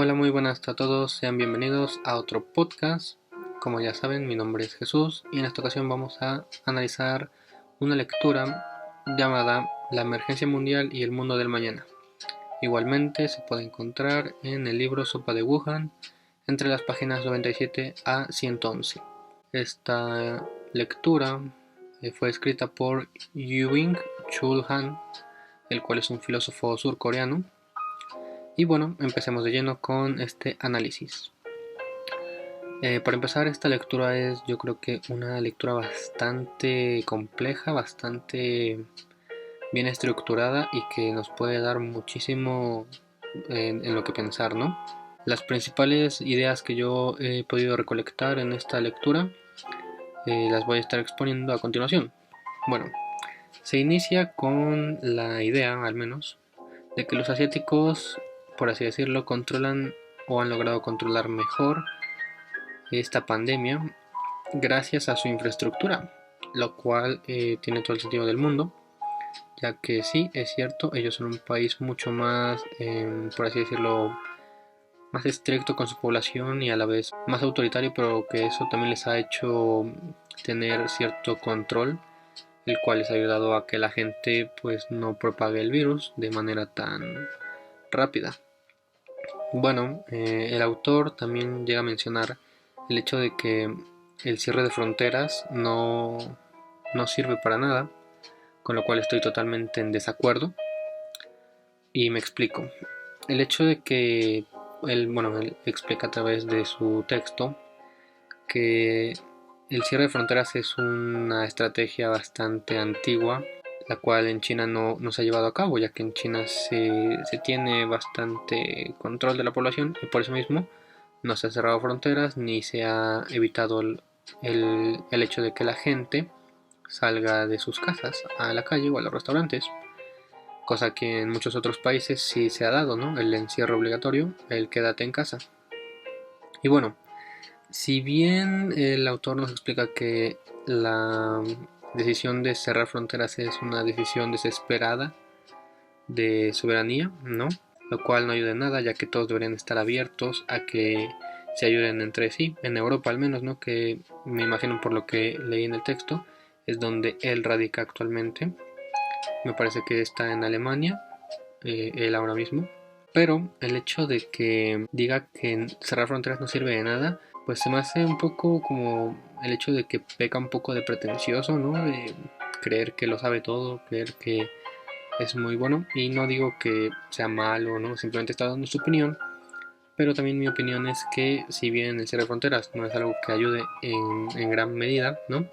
Hola, muy buenas a todos, sean bienvenidos a otro podcast. Como ya saben, mi nombre es Jesús y en esta ocasión vamos a analizar una lectura llamada La emergencia mundial y el mundo del mañana. Igualmente se puede encontrar en el libro Sopa de Wuhan entre las páginas 97 a 111. Esta lectura fue escrita por Ewing Chul Han, el cual es un filósofo surcoreano. Y bueno, empecemos de lleno con este análisis. Para empezar, esta lectura es, yo creo que una lectura bastante compleja, bastante bien estructurada y que nos puede dar muchísimo en lo que pensar, ¿no? Las principales ideas que yo he podido recolectar en esta lectura las voy a estar exponiendo a continuación. Bueno, se inicia con la idea, al menos, de que los asiáticos, por así decirlo, controlan o han logrado controlar mejor esta pandemia gracias a su infraestructura, lo cual tiene todo el sentido del mundo, ya que sí, es cierto, ellos son un país mucho más, por así decirlo, más estricto con su población y a la vez más autoritario, pero que eso también les ha hecho tener cierto control, el cual les ha ayudado a que la gente pues no propague el virus de manera tan rápida. Bueno, el autor también llega a mencionar el hecho de que el cierre de fronteras no sirve para nada, con lo cual estoy totalmente en desacuerdo. Y me explico. El hecho de que él explica a través de su texto que el cierre de fronteras es una estrategia bastante antigua, la cual en China no se ha llevado a cabo, ya que en China se tiene bastante control de la población y por eso mismo no se han cerrado fronteras ni se ha evitado el hecho de que la gente salga de sus casas a la calle o a los restaurantes, cosa que en muchos otros países sí se ha dado, ¿no? El encierro obligatorio, el quédate en casa. Y bueno, si bien el autor nos explica que la decisión de cerrar fronteras es una decisión desesperada de soberanía, ¿no? Lo cual no ayuda en nada, ya que todos deberían estar abiertos a que se ayuden entre sí, en Europa al menos, ¿no? Que me imagino por lo que leí en el texto, es donde él radica actualmente. Me parece que está en Alemania, él ahora mismo. Pero el hecho de que diga que cerrar fronteras no sirve de nada, pues se me hace un poco como el hecho de que peca un poco de pretencioso, ¿no? De creer que lo sabe todo, creer que es muy bueno. Y no digo que sea malo, ¿no? Simplemente está dando su opinión. Pero también mi opinión es que si bien el cierre de fronteras no es algo que ayude en gran medida, ¿no?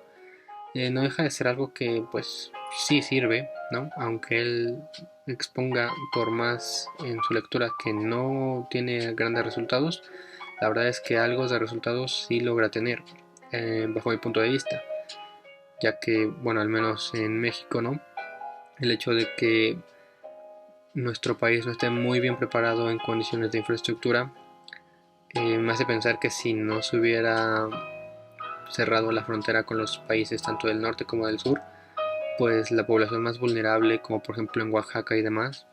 No deja de ser algo que pues sí sirve, ¿no? Aunque él exponga por más en su lectura que no tiene grandes resultados, la verdad es que algo de resultados sí logra tener, bajo mi punto de vista, ya que, bueno, al menos en México, ¿no? El hecho de que nuestro país no esté muy bien preparado en condiciones de infraestructura me hace pensar que si no se hubiera cerrado la frontera con los países tanto del norte como del sur, pues la población más vulnerable, como por ejemplo en Oaxaca y demás,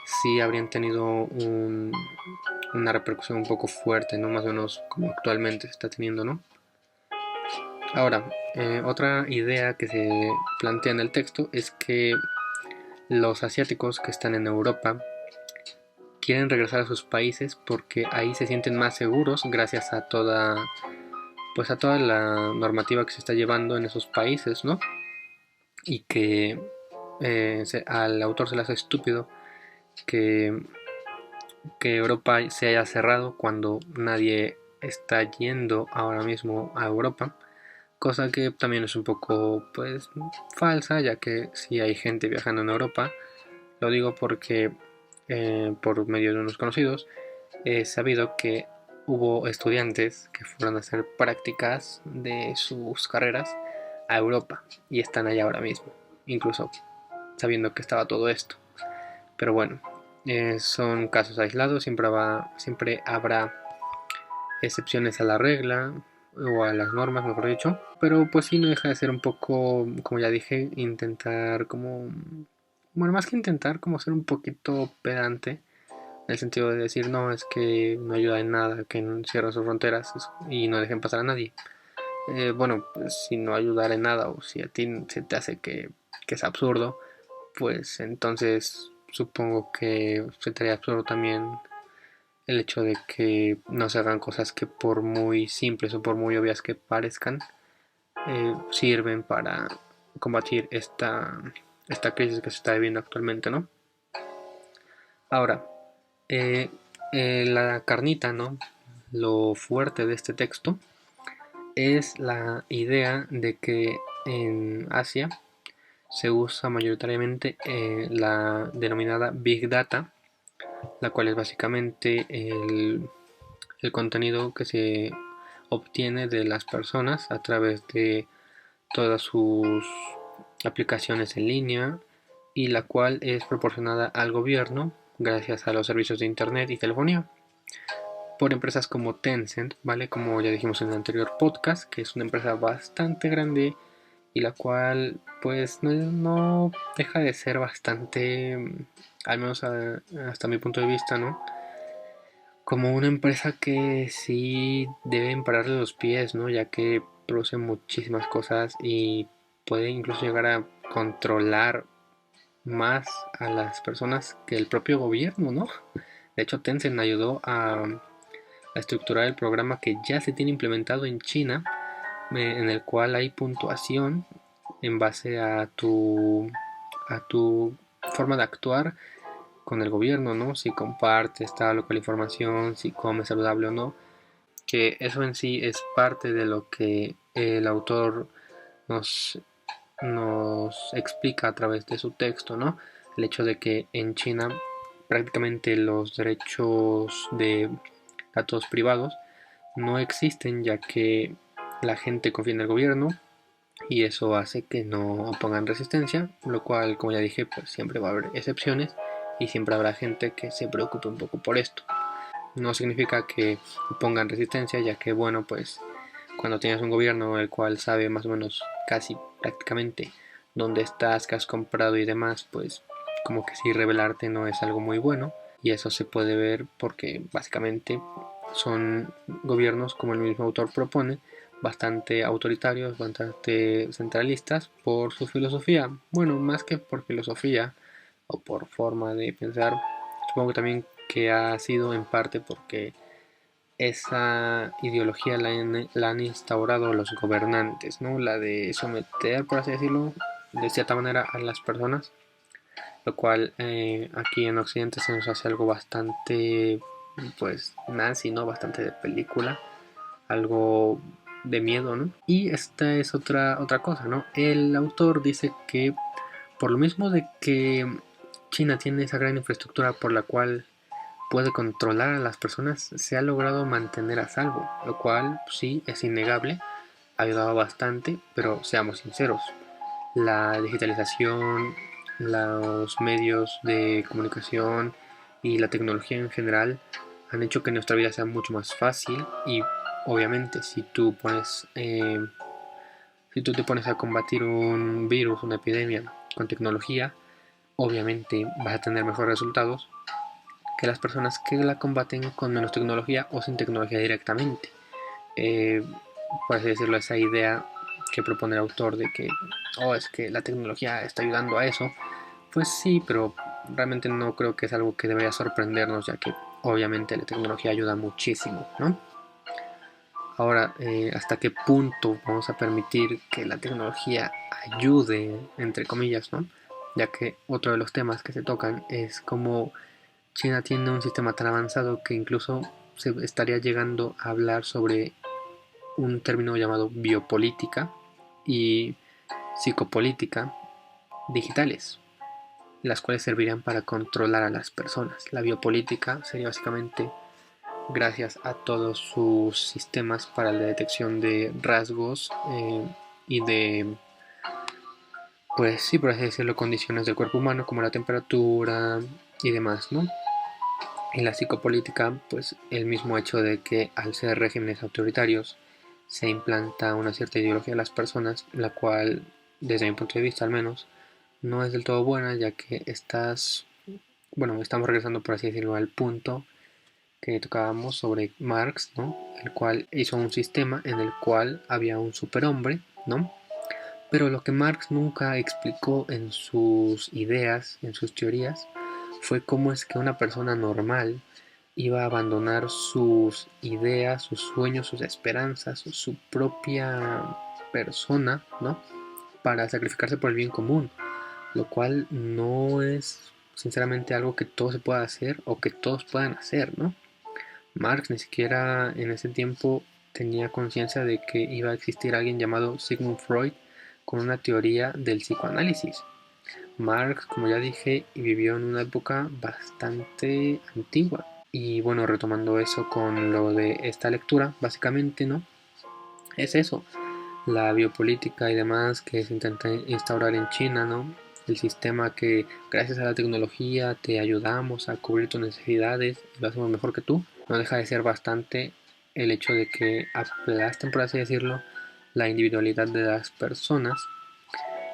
sí habrían tenido una repercusión un poco fuerte, ¿no? Más o menos como actualmente se está teniendo, ¿no? Ahora, otra idea que se plantea en el texto es que los asiáticos que están en Europa quieren regresar a sus países porque ahí se sienten más seguros gracias a pues a toda la normativa que se está llevando en esos países, ¿no? Y que al autor se le hace estúpido que, que Europa se haya cerrado cuando nadie está yendo ahora mismo a Europa, cosa que también es un poco pues falsa, ya que si hay gente viajando en Europa, lo digo porque por medio de unos conocidos he sabido que hubo estudiantes que fueron a hacer prácticas de sus carreras a Europa y están allá ahora mismo, incluso sabiendo que estaba todo esto. Pero bueno, son casos aislados, siempre habrá excepciones a la regla o a las normas, mejor dicho. Pero pues sí, no deja de ser un poco, como ya dije, intentar como... Bueno, más que intentar, como ser un poquito pedante en el sentido de decir, no, es que no ayuda en nada, que cierren sus fronteras y no dejen pasar a nadie. Bueno, pues si no ayudar en nada o si a ti se te hace que es absurdo, pues entonces supongo que se te haría absurdo también el hecho de que no se hagan cosas que por muy simples o por muy obvias que parezcan, sirven para combatir esta crisis que se está viviendo actualmente, ¿no? Ahora, eh, la carnita, ¿no? Lo fuerte de este texto es la idea de que en Asia se usa mayoritariamente la denominada Big Data, la cual es básicamente el contenido que se obtiene de las personas a través de todas sus aplicaciones en línea y la cual es proporcionada al gobierno gracias a los servicios de internet y telefonía por empresas como Tencent, ¿vale? Como ya dijimos en el anterior podcast, que es una empresa bastante grande y la cual pues no deja de ser bastante, al menos hasta mi punto de vista, ¿no? Como una empresa que sí deben pararle los pies, ¿no? Ya que produce muchísimas cosas y puede incluso llegar a controlar más a las personas que el propio gobierno, ¿no? De hecho, Tencent ayudó a estructurar el programa que ya se tiene implementado en China, en el cual hay puntuación en base a tu forma de actuar con el gobierno, ¿no? Si compartes tal o cual información, si comes saludable o no, que eso en sí es parte de lo que el autor nos, nos explica a través de su texto, ¿no? El hecho de que en China prácticamente los derechos de datos privados no existen, ya que la gente confía en el gobierno y eso hace que no pongan resistencia, lo cual, como ya dije, pues siempre va a haber excepciones y siempre habrá gente que se preocupe un poco por esto. No significa que pongan resistencia, ya que, bueno, pues cuando tienes un gobierno el cual sabe más o menos casi prácticamente dónde estás, qué has comprado y demás, pues como que si revelarte no es algo muy bueno y eso se puede ver porque básicamente son gobiernos, como el mismo autor propone, bastante autoritarios, bastante centralistas por su filosofía. Bueno, más que por filosofía o por forma de pensar, supongo también que ha sido en parte porque esa ideología la han instaurado los gobernantes, ¿no? La de someter, por así decirlo, de cierta manera a las personas, lo cual aquí en Occidente se nos hace algo bastante, pues, nazi, ¿no? Bastante de película, algo de miedo, ¿no? Y esta es otra cosa, ¿no? El autor dice que por lo mismo de que China tiene esa gran infraestructura por la cual puede controlar a las personas, se ha logrado mantener a salvo, lo cual sí es innegable, ha ayudado bastante, pero seamos sinceros, la digitalización, los medios de comunicación y la tecnología en general han hecho que nuestra vida sea mucho más fácil y obviamente si tú te pones a combatir un virus, una epidemia con tecnología, obviamente vas a tener mejores resultados que las personas que la combaten con menos tecnología o sin tecnología directamente. Eh, por así decirlo, esa idea que propone el autor de que, oh, es que la tecnología está ayudando a eso, pues sí, pero realmente no creo que es algo que debería sorprendernos, ya que obviamente la tecnología ayuda muchísimo, ¿no? Ahora, ¿hasta qué punto vamos a permitir que la tecnología ayude, entre comillas, ¿no? Ya que otro de los temas que se tocan es cómo China tiene un sistema tan avanzado que incluso se estaría llegando a hablar sobre un término llamado biopolítica y psicopolítica digitales, las cuales servirían para controlar a las personas. La biopolítica sería básicamente gracias a todos sus sistemas para la detección de rasgos y de, pues sí, por así decirlo, condiciones del cuerpo humano como la temperatura y demás, ¿no? En la psicopolítica, pues el mismo hecho de que al ser regímenes autoritarios se implanta una cierta ideología a las personas, la cual, desde mi punto de vista al menos, no es del todo buena, ya que estás bueno, estamos regresando por así decirlo al punto que tocábamos sobre Marx, ¿no? El cual hizo un sistema en el cual había un superhombre, ¿no? Pero lo que Marx nunca explicó en sus ideas, en sus teorías, fue cómo es que una persona normal iba a abandonar sus ideas, sus sueños, sus esperanzas, su propia persona, ¿no? Para sacrificarse por el bien común, lo cual no es sinceramente algo que todos se pueda hacer o que todos puedan hacer, ¿no? Marx ni siquiera en ese tiempo tenía conciencia de que iba a existir alguien llamado Sigmund Freud con una teoría del psicoanálisis. Marx, como ya dije, vivió en una época bastante antigua. Y bueno, retomando eso con lo de esta lectura, básicamente, ¿no? Es eso, la biopolítica y demás que se intenta instaurar en China, ¿no? El sistema que gracias a la tecnología te ayudamos a cubrir tus necesidades y lo hacemos mejor que tú, no deja de ser bastante el hecho de que aplasten, por así decirlo, la individualidad de las personas.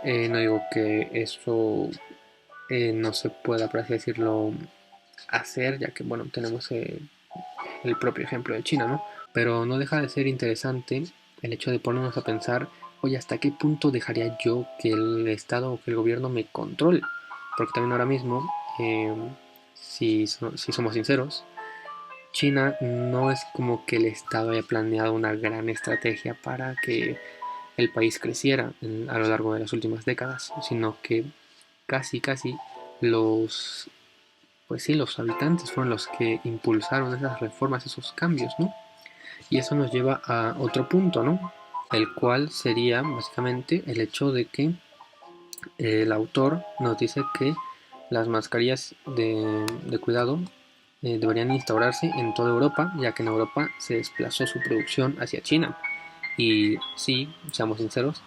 No digo que eso no se pueda, por así decirlo, hacer, ya que, bueno, tenemos el propio ejemplo de China, ¿no? Pero no deja de ser interesante el hecho de ponernos a pensar, oye, ¿hasta qué punto dejaría yo que el Estado o que el gobierno me controle? Porque también ahora mismo, eh, si somos sinceros, China no es como que el Estado haya planeado una gran estrategia para que el país creciera a lo largo de las últimas décadas, sino que casi los, pues sí, los habitantes fueron los que impulsaron esas reformas, esos cambios, ¿no? Y eso nos lleva a otro punto, ¿no? El cual sería básicamente el hecho de que el autor nos dice que las mascarillas de cuidado deberían instaurarse en toda Europa, ya que en Europa se desplazó su producción hacia China. Y sí, seamos sinceros,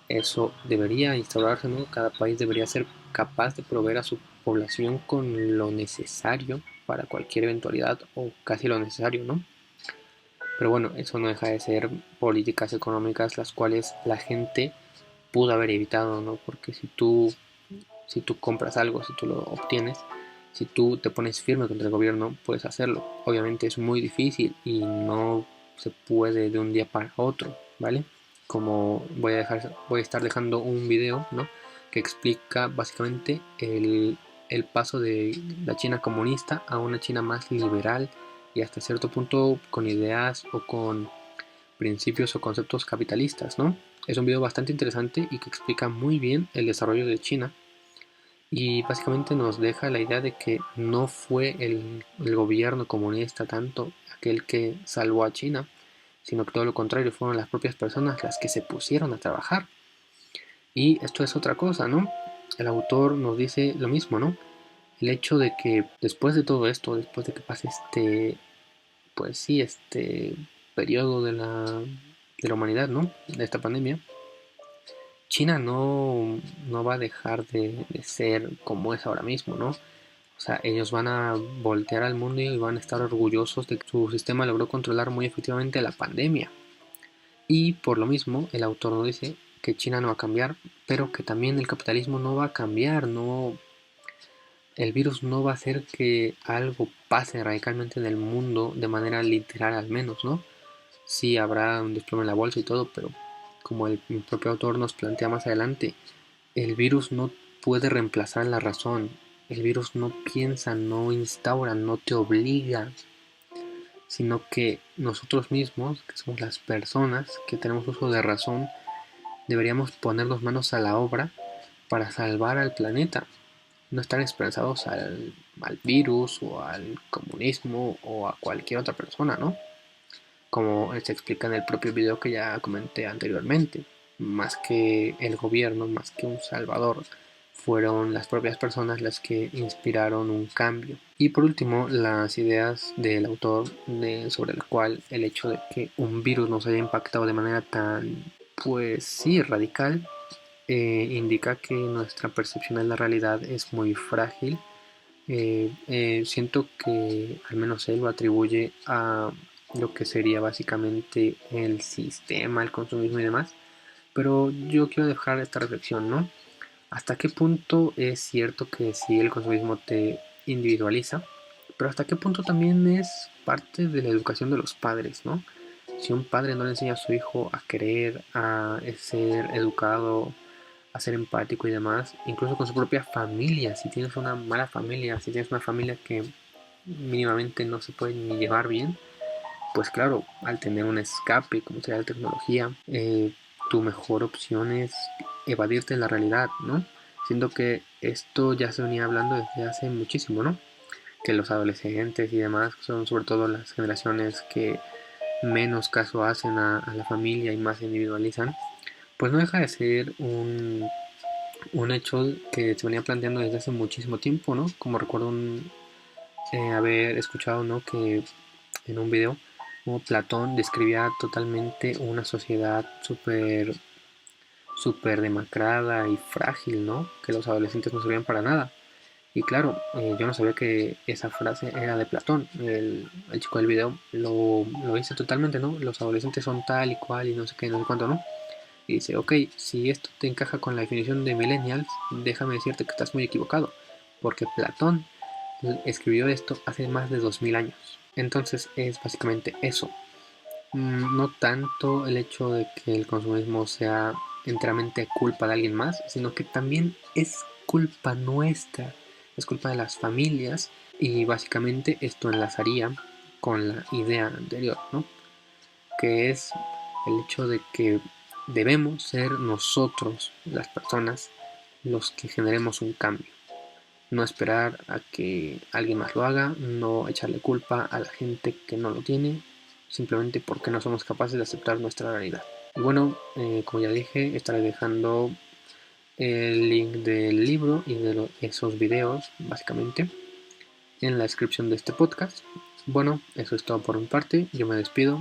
eso debería instaurarse, ¿no? Cada país debería ser capaz de proveer a su población con lo necesario para cualquier eventualidad o casi lo necesario, ¿no? Pero bueno, eso no deja de ser políticas económicas las cuales la gente pudo haber evitado, ¿no? Porque si tú compras algo, si tú lo obtienes, si tú te pones firme contra el gobierno, puedes hacerlo. Obviamente es muy difícil y no se puede de un día para otro, ¿vale? Como voy a estar dejando un video, ¿no? Que explica básicamente el paso de la China comunista a una China más liberal y hasta cierto punto con ideas o con principios o conceptos capitalistas, ¿no? Es un video bastante interesante y que explica muy bien el desarrollo de China y básicamente nos deja la idea de que no fue el gobierno comunista tanto aquel que salvó a China, sino que todo lo contrario, fueron las propias personas las que se pusieron a trabajar. Y esto es otra cosa, ¿no? El autor nos dice lo mismo, ¿no? El hecho de que después de todo esto, después de que pase pues sí, este periodo de la humanidad, ¿no? De esta pandemia, China no va a dejar de ser como es ahora mismo, ¿no? O sea, ellos van a voltear al mundo y van a estar orgullosos de que su sistema logró controlar muy efectivamente la pandemia. Y por lo mismo, el autor nos dice que China no va a cambiar, pero que también el capitalismo no va a cambiar, no, el virus no va a hacer que algo pase radicalmente en el mundo de manera literal al menos, ¿no? Sí habrá un desplome en la bolsa y todo, pero como el propio autor nos plantea más adelante, el virus no puede reemplazar la razón. El virus no piensa, no instaura, no te obliga, sino que nosotros mismos, que somos las personas que tenemos uso de razón, deberíamos ponernos manos a la obra para salvar al planeta. No estar esperanzados al virus o al comunismo o a cualquier otra persona, ¿no? Como se explica en el propio video que ya comenté anteriormente. Más que el gobierno, más que un salvador, fueron las propias personas las que inspiraron un cambio. Y por último, las ideas del autor sobre el cual el hecho de que un virus nos haya impactado de manera tan, pues sí, radical, indica que nuestra percepción de la realidad es muy frágil. Siento que al menos él lo atribuye a lo que sería básicamente el sistema, el consumismo y demás. Pero yo quiero dejar esta reflexión, ¿no? ¿Hasta qué punto es cierto que si el consumismo te individualiza, pero hasta qué punto también es parte de la educación de los padres, ¿no? Si un padre no le enseña a su hijo a querer, a ser educado, a ser empático y demás, incluso con su propia familia, si tienes una mala familia, si tienes una familia que mínimamente no se puede ni llevar bien, pues claro, al tener un escape como sea la tecnología, tu mejor opción es evadirte de la realidad, ¿no? Siendo que esto ya se venía hablando desde hace muchísimo, ¿no? Que los adolescentes y demás son sobre todo las generaciones que menos caso hacen a la familia y más se individualizan, pues no deja de ser un hecho que se venía planteando desde hace muchísimo tiempo, ¿no? Como recuerdo haber escuchado, ¿no? Que en un video como Platón describía totalmente una sociedad súper demacrada y frágil, ¿no? Que los adolescentes no servían para nada. Y claro, yo no sabía que esa frase era de Platón. El chico del video lo dice totalmente, ¿no? Los adolescentes son tal y cual y no sé qué, no sé cuánto, ¿no? Y dice, ok, si esto te encaja con la definición de millennials, déjame decirte que estás muy equivocado, porque Platón escribió esto hace más de 2000 años. Entonces es básicamente eso. No tanto el hecho de que el consumismo sea enteramente culpa de alguien más, sino que también es culpa nuestra, es culpa de las familias y básicamente esto enlazaría con la idea anterior, ¿no? Que es el hecho de que debemos ser nosotros, las personas, los que generemos un cambio. No esperar a que alguien más lo haga, no echarle culpa a la gente que no lo tiene, simplemente porque no somos capaces de aceptar nuestra realidad. Y bueno, como ya dije, estaré dejando el link del libro y de esos videos, básicamente, en la descripción de este podcast. Bueno, eso es todo por mi parte, yo me despido